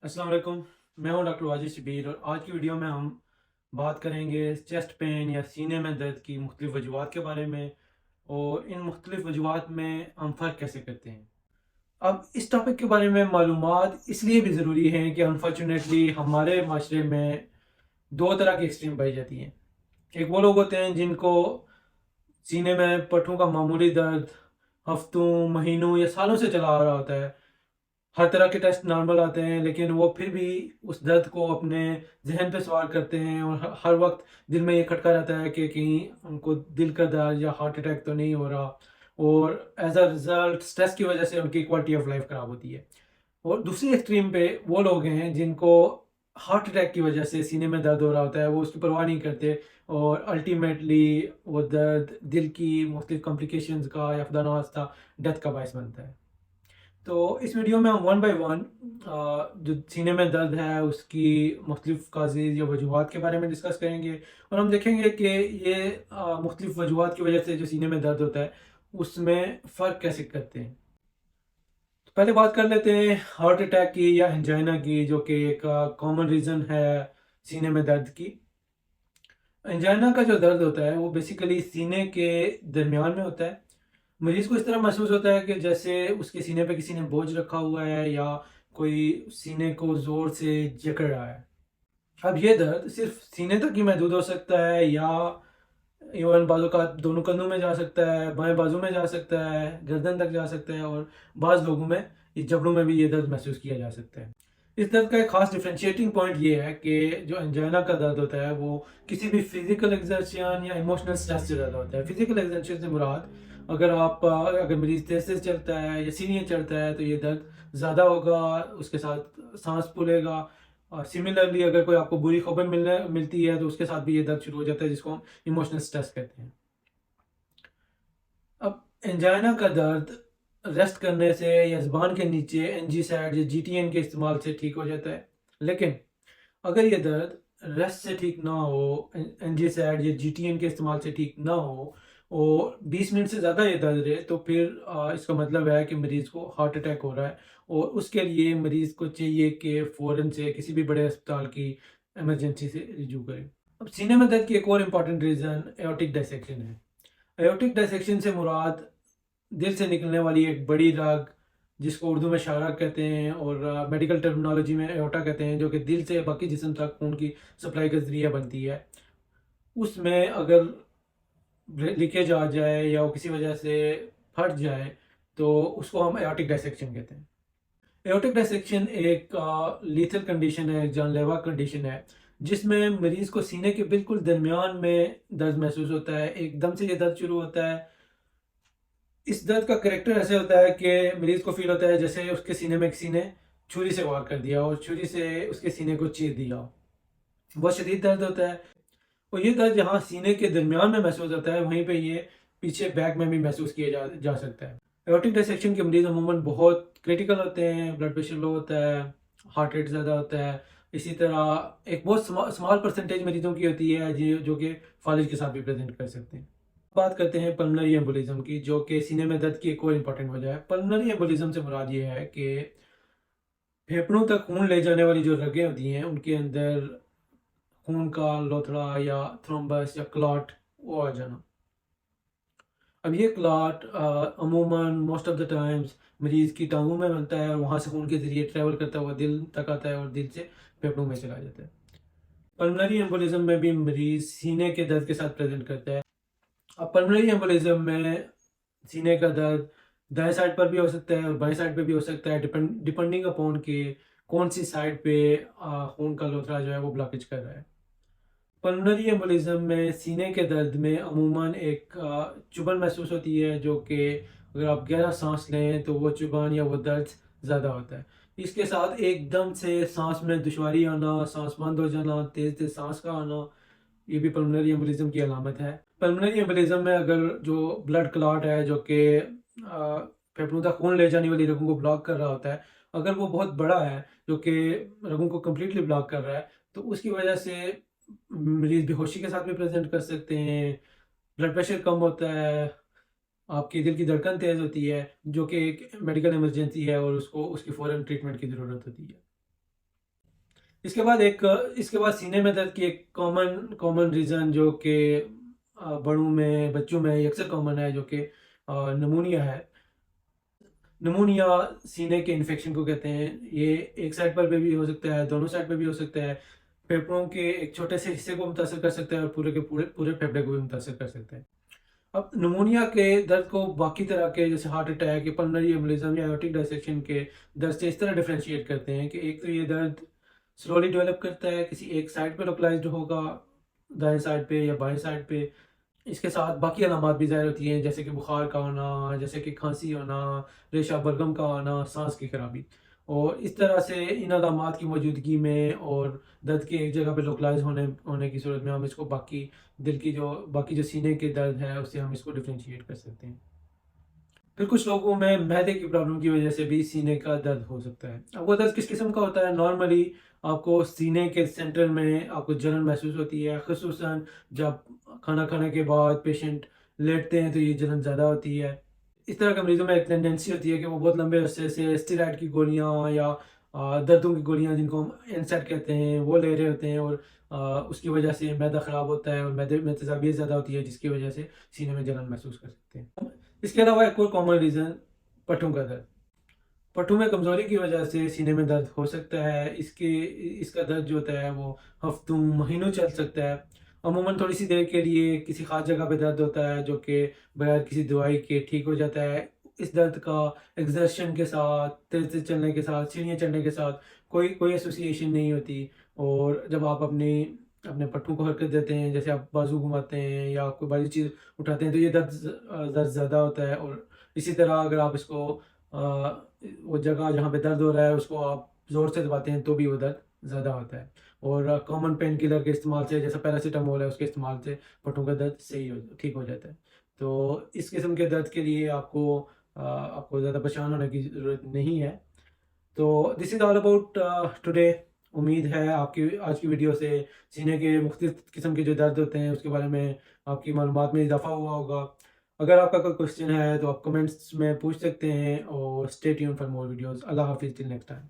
अस्सलाम वालेकुम। मैं हूं डॉक्टर वाजिद शबीर और आज की वीडियो में हम बात करेंगे चेस्ट पेन या सीने में दर्द की मुख्तलिफ वजूहात के बारे में और इन मुख्तलिफ वजूहात में हम फ़र्क कैसे करते हैं। अब इस टॉपिक के बारे में मालूमात इसलिए भी ज़रूरी है कि अनफॉर्चुनेटली हमारे माशरे में दो तरह की एक्सट्रीम पाई जाती हैं। एक वो लोग होते हैं जिनको सीने में पट्टों का मामूली दर्द हफ्तों महीनों या सालों से चला आ रहा होता है। हर तरह के टेस्ट नॉर्मल आते हैं लेकिन वो फिर भी उस दर्द को अपने जहन पे सवार करते हैं और हर वक्त दिल में ये खटका रहता है कि कहीं उनको दिल का दर्द या हार्ट अटैक तो नहीं हो रहा, और एज अ रिजल्ट स्ट्रेस की वजह से उनकी क्वालिटी ऑफ लाइफ ख़राब होती है। और दूसरी एक्सट्रीम पे वो लोग हैं जिनको हार्ट अटैक की वजह से सीने में दर्द हो रहा होता है, वो उसकी परवाह नहीं करते और अल्टीमेटली वो दर्द दिल की मुख्तलिफ कॉम्प्लिकेशंस का या खुदा न खास्ता डेथ का बायस बनता है। तो इस वीडियो में हम वन बाय वन जो सीने में दर्द है उसकी मुख्तलिफ काजेज़ या वजूहात के बारे में डिस्कस करेंगे और हम देखेंगे कि ये मुख्तलिफ वजूहात की वजह से जो सीने में दर्द होता है उसमें फ़र्क कैसे करते हैं। तो पहले बात कर लेते हैं हार्ट अटैक की या एंजाइना की, जो कि एक कॉमन रीज़न है सीने में दर्द की। एंजाइना का जो दर्द होता है वो बेसिकली सीने के दरमियान में होता है। मरीज़ को इस तरह महसूस होता है कि जैसे उसके सीने पे किसी ने बोझ रखा हुआ है या कोई सीने को ज़ोर से जकड़ रहा है। अब ये दर्द सिर्फ़ सीने तक ही महदूद हो सकता है या इवन बाज़ औक़ात दोनों कंधों में जा सकता है, बाएँ बाजू में जा सकता है, गर्दन तक जा सकता है और बाज़ लोगों में ये जबड़ों में भी ये दर्द महसूस किया जा सकता है। इस दर्द का एक ख़ास डिफरेंशिएटिंग पॉइंट ये है कि जो एंजाइना का दर्द होता है वो किसी भी फ़िज़िकल एक्सर्शन या इमोशनल स्ट्रेस से ज़्यादा होता है। फ़िज़िकल एक्सर्शन से मुराद अगर मरीज़ तेज़-तेज़ चलता है या सीढ़ियाँ चढ़ता है तो ये दर्द ज़्यादा होगा, उसके साथ साँस फूलेगा। और सिमिलरली अगर कोई आपको बुरी खबर मिलती है तो उसके साथ भी ये दर्द शुरू हो जाता है, जिसको हम इमोशनल स्ट्रेस कहते हैं। अब एंजाइना का दर्द रेस्ट करने से या ज़ुबान के नीचे एनजीसाइड या जीटीएन के इस्तेमाल से ठीक हो जाता है। लेकिन अगर ये दर्द रेस्ट से ठीक ना हो, एनजीसाइड या जीटीएन के इस्तेमाल से ठीक ना हो और 20 मिनट से ज़्यादा ये दर्द रहे तो फिर इसका मतलब है कि मरीज़ को हार्ट अटैक हो रहा है और उसके लिए मरीज़ को चाहिए कि फ़ौरन से किसी भी बड़े अस्पताल की इमरजेंसी से रिजू करें। अब सीने में दर्द की एक और इम्पॉर्टेंट रीज़न एओर्टिक डायसेक्शन है। एओर्टिक डायसेक्शन से मुराद दिल से निकलने वाली एक बड़ी रग, जिसको उर्दू में शाहरा कहते हैं और मेडिकल टर्मिनोलॉजी में एओर्टा कहते हैं, जो कि दिल से बाकी जिस्म तक खून की सप्लाई का ज़रिया बनती है। उसमें अगर लीकेज आ जाए या वो किसी वजह से फट जाए तो उसको हम एओर्टिक डायसेक्शन कहते हैं। एओर्टिक डायसेक्शन एक लीथल कंडीशन है, एक जानलेवा कंडीशन है, जिसमें मरीज़ को सीने के बिल्कुल दरमियान में दर्द महसूस होता है। एकदम से ये दर्द शुरू होता है। इस दर्द का करैक्टर ऐसे होता है कि मरीज़ को फ़ील होता है जैसे उसके सीने में किसी ने छुरी से वार कर दिया और छुरी से उसके सीने को चीर दिया हो। बहुत शदीद दर्द होता है और ये दर्द जहाँ सीने के दरमियान में महसूस होता है, वहीं पे ये पीछे बैक में भी महसूस किया जा सकता है। एओर्टिक डिसेक्शन के मरीज़ अमूमन बहुत क्रिटिकल होते हैं, ब्लड प्रेशर लो होता है, हार्ट रेट ज़्यादा होता है। इसी तरह एक बहुत स्मॉल परसेंटेज मरीज़ों की होती है जो कि फालिज के साथ भी प्रेज़ेंट कर सकते हैं। बात करते हैं पल्मोनरी एम्बोलिज़्म की, जो कि सीने में दर्द की एक और इम्पॉर्टेंट वजह है। पल्मोनरी एम्बोलिज़्म से मुराद ये है कि फेफड़ों तक खून ले जाने वाली जो रगें होती हैं, उनके अंदर खून का लोथड़ा या थ्रोम्बस या क्लॉट वो आ जाना। अब ये क्लॉट अमूमन मोस्ट ऑफ द टाइम्स मरीज़ की टाँगों में बनता है और वहाँ से खून के ज़रिए ट्रैवल करता हुआ दिल तक आता है और दिल से फेफड़ों में चला जाता है। पल्मोनरी एम्बोलिज़्म में भी मरीज़ सीने के दर्द के साथ प्रेज़ेंट करता है। अब पल्मोनरी एम्बोलिज़्म में सीने का दर्द दाएँ साइड पर भी हो सकता है और बाएँ साइड पे भी हो सकता है, डिपेंडिंग अपॉन कि कौन सी साइड पे खून का लोथड़ा जो है वो ब्लॉकेज कर रहा है। पल्मोनरी एम्बोलिज़्म में सीने के दर्द में अमूमन एक चुभन महसूस होती है, जो कि अगर आप गहरा साँस लें तो वो चुभन या वो दर्द ज़्यादा होता है। इसके साथ एकदम से साँस में दुश्वारी आना, साँस बंद हो जाना, तेज़-तेज़ साँस का आना, ये भी पल्मोनरी एम्बोलिज़्म की अलामत है। पल्मोनरी एम्बोलिज़्म में अगर जो ब्लड क्लॉट है, जो कि फेफड़ों तक खून ले जाने वाली रगों को ब्लॉक कर रहा होता है, अगर वो बहुत बड़ा है, जो कि रगों को कंप्लीटली ब्लॉक कर रहा है, तो उसकी वजह से मरीज़ बेहोशी के साथ भी प्रेज़ेंट कर सकते हैं, ब्लड प्रेशर कम होता है, आपकी दिल की धड़कन तेज़ होती है, जो कि एक मेडिकल इमरजेंसी है और उसको उसकी फ़ौरन ट्रीटमेंट की ज़रूरत होती है। اس کے بعد سینے میں درد کی ایک کامن ریزن جو کہ بڑوں میں بچوں میں اکثر کامن ہے، جو کہ نمونیا ہے۔ نمونیا سینے کے انفیکشن کو کہتے ہیں۔ یہ ایک سائڈ پر بھی ہو سکتا ہے، دونوں سائڈ پہ بھی ہو سکتا ہے، پھیپھڑوں کے ایک چھوٹے سے حصے کو متاثر کر سکتا ہے اور پورے کے پورے پھیپھڑے کو بھی متاثر کر سکتا ہے۔ اب نمونیا کے درد کو باقی طرح کے جیسے ہارٹ اٹیک یا پلمنری ایمبولزم یا ایورٹک ڈائسیکشن کے درد سے اس طرح ڈفرینشیٹ کرتے ہیں کہ ایک تو یہ درد سلولی ڈیولپ کرتا ہے، کسی ایک سائڈ پہ لوکلائزڈ ہوگا، دائیں سائڈ پہ یا بائیں سائڈ پہ۔ اس کے ساتھ باقی علامات بھی ظاہر ہوتی ہیں، جیسے کہ بخار کا ہونا، جیسے کہ کھانسی ہونا، ریشہ بلغم کا ہونا، سانس کی خرابی۔ اور اس طرح سے ان علامات کی موجودگی میں اور درد کے ایک جگہ پہ لوکلائز ہونے کی صورت میں ہم اس کو باقی باقی جو سینے کے درد ہے اس سے ہم اس کو ڈفرینشیٹ کر سکتے ہیں۔ پھر کچھ لوگوں میں معدے کی پرابلم کی وجہ سے بھی سینے کا درد ہو سکتا ہے۔ اب وہ درد کس قسم کا ہوتا ہے؟ نارملی آپ کو سینے کے سینٹر میں آپ کو جلن محسوس ہوتی ہے، خصوصاً جب کھانا کھانے کے بعد پیشنٹ لیٹتے ہیں تو یہ جلن زیادہ ہوتی ہے۔ اس طرح کے مریضوں میں ایک ٹینڈنسی ہوتی ہے کہ وہ بہت لمبے عرصے سے اسٹیرائڈ کی گولیاں یا دردوں کی گولیاں جن کو ہم انسیٹ کہتے ہیں وہ لے رہے ہوتے ہیں، اور اس کی وجہ سے معدہ خراب ہوتا ہے اور معدے میں تیزابیت زیادہ ہوتی ہے، جس کی وجہ سے سینے میں جلن محسوس کر سکتے ہیں۔ اس کے علاوہ ایک اور کامن ریزن پٹھوں کا درد۔ پٹھوں میں کمزوری کی وجہ سے سینے میں درد ہو سکتا ہے۔ اس کا درد جو ہوتا ہے وہ ہفتوں مہینوں چل سکتا ہے۔ عموماً تھوڑی سی دیر کے لیے کسی خاص جگہ پہ درد ہوتا ہے جو کہ بغیر کسی دوائی کے ٹھیک ہو جاتا ہے۔ اس درد کا ایگزرشن کے ساتھ، تیز چلنے کے ساتھ، سیڑھیاں چڑھنے کے ساتھ کوئی ایسوسیشن نہیں ہوتی، اور جب آپ اپنے پٹھوں کو حرکت دیتے ہیں، جیسے آپ بازو گھماتے ہیں یا کوئی بڑی چیز اٹھاتے ہیں، تو یہ درد زیادہ ہوتا ہے۔ اور اسی طرح اگر آپ اس کو وہ جگہ جہاں پہ درد ہو رہا ہے اس کو آپ زور سے دباتے ہیں تو بھی وہ درد زیادہ ہوتا ہے۔ اور کامن پین کلر کے استعمال سے، جیسا پیراسیٹامول ہے، اس کے استعمال سے پٹھوں کا درد ٹھیک ہو جاتا ہے۔ تو اس قسم کے درد کے لیے آپ کو زیادہ پریشان ہونے کی ضرورت نہیں ہے۔ تو دس از آل اباؤٹ ٹوڈے۔ امید ہے آپ کی آج کی ویڈیو سے سینے کے مختلف قسم کے جو درد ہوتے ہیں اس کے بارے میں آپ کی معلومات میں اضافہ ہوا ہوگا۔ اگر آپ کا کوئی کوشچن ہے تو آپ کمنٹس میں پوچھ سکتے ہیں، اور stay tuned for more videos. اللہ حافظ، ٹل نیکسٹ ٹائم۔